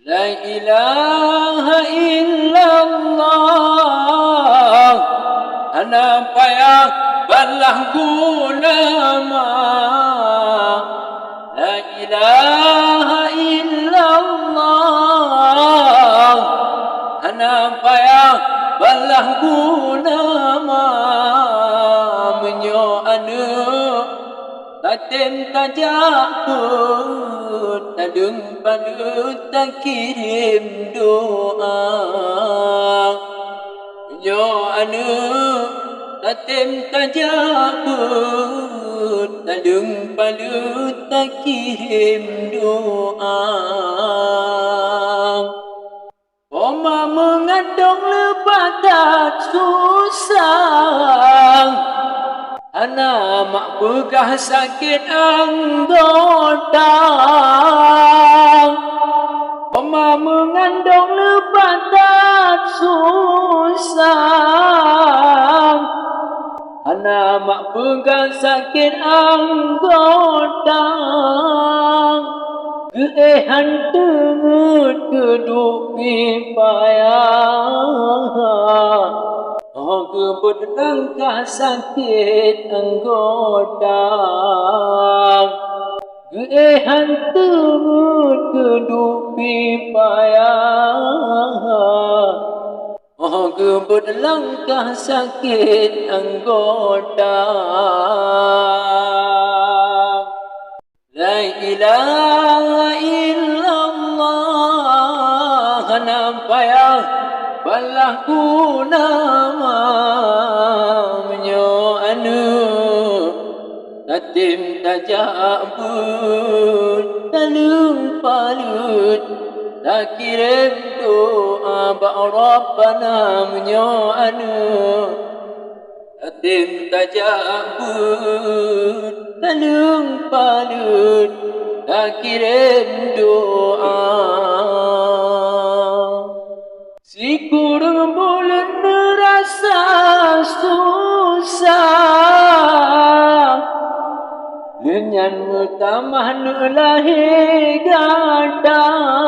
La ilaha illallah, ana payah balah guna ma. La ilaha illallah, ana payah balah guna ma. Menyo anu tatem tajak pun tadung padu tak kirim doa. Menyo anu tatem tajak pun tadung padu tak kirim doa. Oma mengandung lepas tak susah, ana mak pegah sakit anggota. Oma mengandung lepas tak susah, ana mak pegah sakit anggota. Keehan tengut keduk pipayah, kebut langkah sakit anggota. Keehan tengut keduk pipayah, kebut langkah sakit anggota. La ilaha illallah, ana payah balah guna ma. Menyo anu tatim tajak pun talung palut tak kirim doa ba Rabbana. Menyo anu tatim tajak pun talung palut tak kirim doa. Si kurang bulan rasa susah, lenyan mutamah nulahi gadang.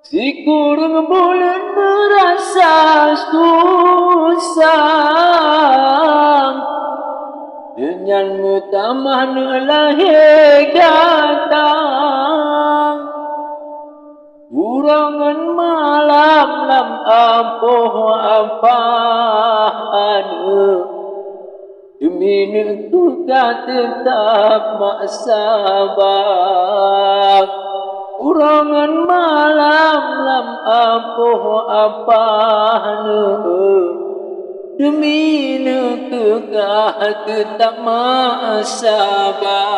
Si kurang bulan rasa susah, lenyan mutamah nulahi gadang. Urangan malam lam ampuh apa anu, demi ku tetap mak sabar. Urangan malam lam ampuh apa anu, demi ku tetap mak sabar.